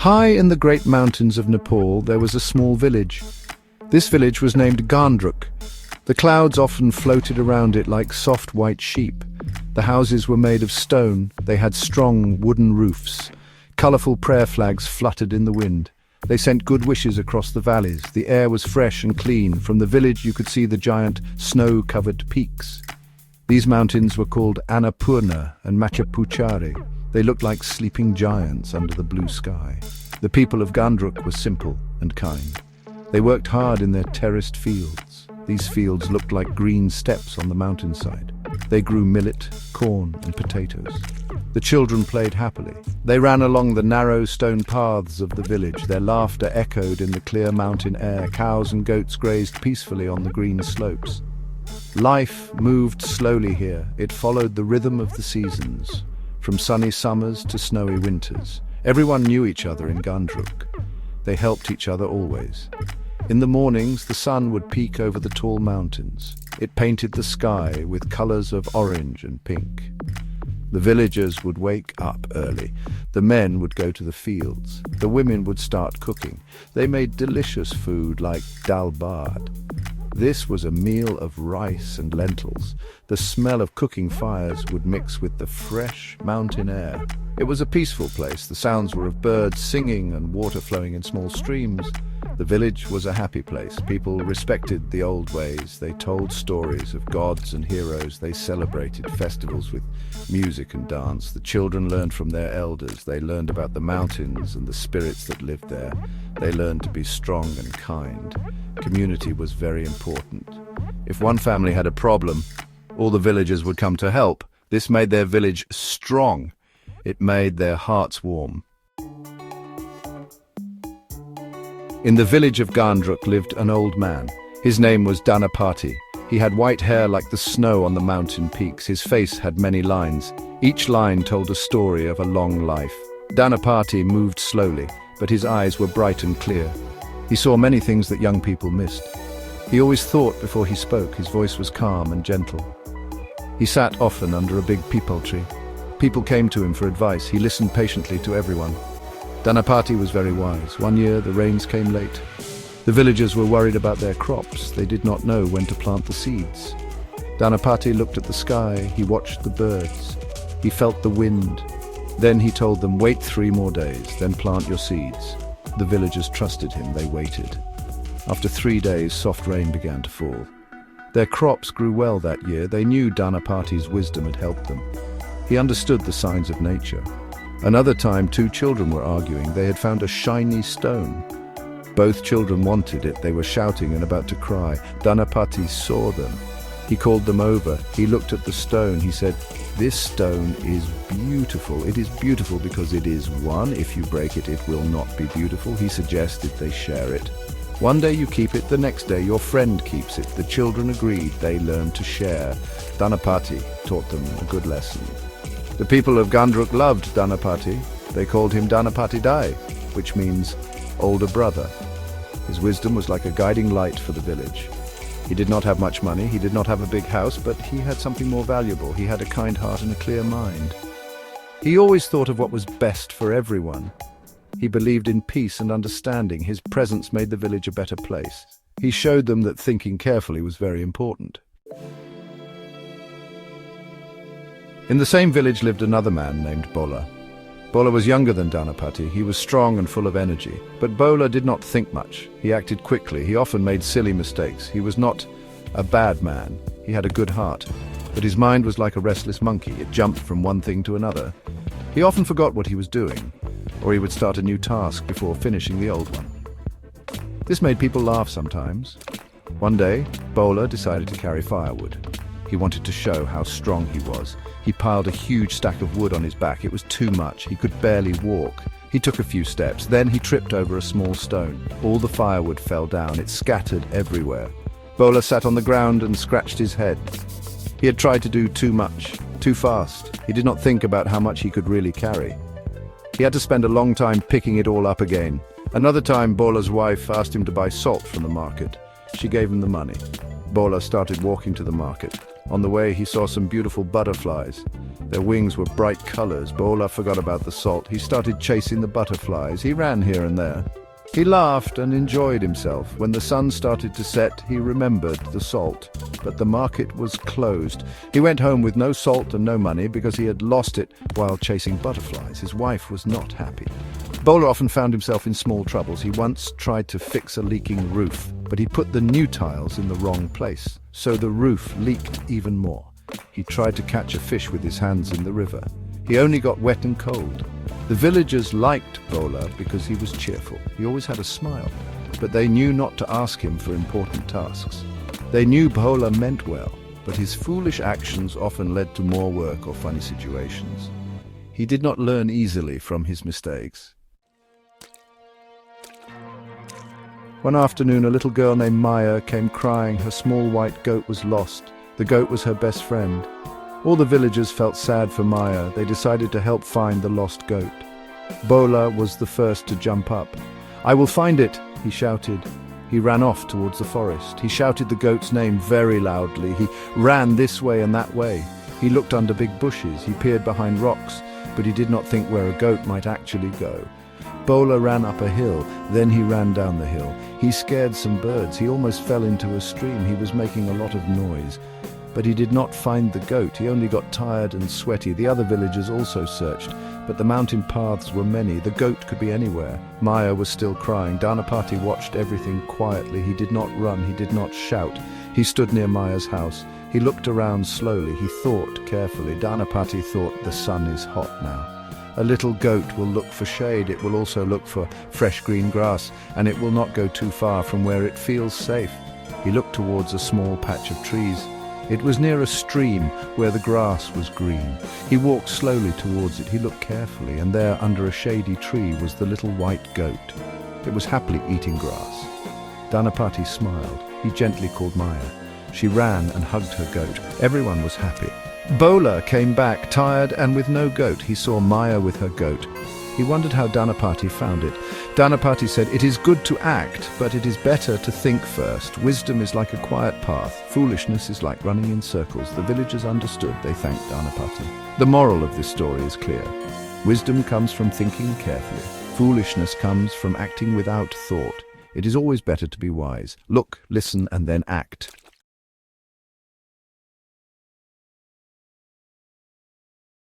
High in the great mountains of Nepal, there was a small village. This village was named Gandruk. The clouds often floated around it like soft white sheep. The houses were made of stone. They had strong wooden roofs. Colourful prayer flags fluttered in the wind. They sent good wishes across the valleys. The air was fresh and clean. From the village you could see the giant snow-covered peaks. These mountains were called Annapurna and Machapuchari. They looked like sleeping giants under the blue sky. The people of Gandruk were simple and kind. They worked hard in their terraced fields. These fields looked like green steppes on the mountainside. They grew millet, corn, and potatoes. The children played happily. They ran along the narrow stone paths of the village. Their laughter echoed in the clear mountain air. Cows and goats grazed peacefully on the green slopes. Life moved slowly here. It followed the rhythm of the seasons, from sunny summers to snowy winters. Everyone knew each other in Gandruk. They helped each other always. In the mornings, the sun would peek over the tall mountains. It painted the sky with colors of orange and pink. The villagers would wake up early. The men would go to the fields. The women would start cooking. They made delicious food like dal bad. This was a meal of rice and lentils. The smell of cooking fires would mix with the fresh mountain air. It was a peaceful place. The sounds were of birds singing and water flowing in small streams. The village was a happy place. People respected the old ways. They told stories of gods and heroes. They celebrated festivals with music and dance. The children learned from their elders. They learned about the mountains and the spirits that lived there. They learned to be strong and kind. Community was very important. If one family had a problem, all the villagers would come to help. This made their village strong. It made their hearts warm. In the village of Gandruk lived an old man. His name was Dhanapati. He had white hair like the snow on the mountain peaks. His face had many lines. Each line told a story of a long life. Dhanapati moved slowly, but his eyes were bright and clear. He saw many things that young people missed. He always thought before he spoke. His voice was calm and gentle. He sat often under a big peepal tree. People came to him for advice. He listened patiently to everyone. Dhanapati was very wise. One year the rains came late. The villagers were worried about their crops. They did not know when to plant the seeds. Dhanapati looked at the sky. He watched the birds. He felt the wind. Then he told them, "Wait 3 more days, then plant your seeds." The villagers trusted him. They waited. After 3 days, soft rain began to fall. Their crops grew well that year. They knew Dhanapati's wisdom had helped them. He understood the signs of nature. Another time, 2 children were arguing. They had found a shiny stone. Both children wanted it. They were shouting and about to cry. Dhanapati saw them. He called them over. He looked at the stone. He said, "This stone is beautiful. It is beautiful because it is one. If you break it, it will not be beautiful." He suggested they share it. One day you keep it, the next day your friend keeps it. The children agreed. They learned to share. Dhanapati taught them a good lesson. The people of Gandruk loved Dhanapati. They called him Dhanapati Dai, which means older brother. His wisdom was like a guiding light for the village. He did not have much money, he did not have a big house, but he had something more valuable. He had a kind heart and a clear mind. He always thought of what was best for everyone. He believed in peace and understanding. His presence made the village a better place. He showed them that thinking carefully was very important. In the same village lived another man named Bola. Bola was younger than Dhanapati. He was strong and full of energy. But Bola did not think much. He acted quickly. He often made silly mistakes. He was not a bad man. He had a good heart. But his mind was like a restless monkey. It jumped from one thing to another. He often forgot what he was doing, or he would start a new task before finishing the old one. This made people laugh sometimes. One day, Bola decided to carry firewood. He wanted to show how strong he was. He piled a huge stack of wood on his back. It was too much. He could barely walk. He took a few steps. Then he tripped over a small stone. All the firewood fell down. It scattered everywhere. Bola sat on the ground and scratched his head. He had tried to do too much, too fast. He did not think about how much he could really carry. He had to spend a long time picking it all up again. Another time, Bola's wife asked him to buy salt from the market. She gave him the money. Bola started walking to the market. On the way, he saw some beautiful butterflies. Their wings were bright colors. Bola forgot about the salt. He started chasing the butterflies. He ran here and there. He laughed and enjoyed himself. When the sun started to set, he remembered the salt. But the market was closed. He went home with no salt and no money because he had lost it while chasing butterflies. His wife was not happy. Bola often found himself in small troubles. He once tried to fix a leaking roof, but he put the new tiles in the wrong place, so the roof leaked even more. He tried to catch a fish with his hands in the river. He only got wet and cold. The villagers liked Bola because he was cheerful. He always had a smile, but they knew not to ask him for important tasks. They knew Bola meant well, but his foolish actions often led to more work or funny situations. He did not learn easily from his mistakes. One afternoon, a little girl named Maya came crying. Her small white goat was lost. The goat was her best friend. All the villagers felt sad for Maya. They decided to help find the lost goat. Bola was the first to jump up. "I will find it," he shouted. He ran off towards the forest. He shouted the goat's name very loudly. He ran this way and that way. He looked under big bushes. He peered behind rocks, but he did not think where a goat might actually go. Bola ran up a hill, then he ran down the hill. He scared some birds. He almost fell into a stream. He was making a lot of noise. But he did not find the goat. He only got tired and sweaty. The other villagers also searched, but the mountain paths were many. The goat could be anywhere. Maya was still crying. Dhanapati watched everything quietly. He did not run. He did not shout. He stood near Maya's house. He looked around slowly. He thought carefully. Dhanapati thought, the sun is hot now. A little goat will look for shade. It will also look for fresh green grass, and it will not go too far from where it feels safe. He looked towards a small patch of trees. It was near a stream where the grass was green. He walked slowly towards it. He looked carefully, and there under a shady tree was the little white goat. It was happily eating grass. Dhanapati smiled. He gently called Maya. She ran and hugged her goat. Everyone was happy. Bola came back, tired and with no goat. He saw Maya with her goat. He wondered how Dhanapati found it. Dhanapati said, "It is good to act, but it is better to think first. Wisdom is like a quiet path. Foolishness is like running in circles." The villagers understood. They thanked Dhanapati. The moral of this story is clear. Wisdom comes from thinking carefully. Foolishness comes from acting without thought. It is always better to be wise. Look, listen, and then act.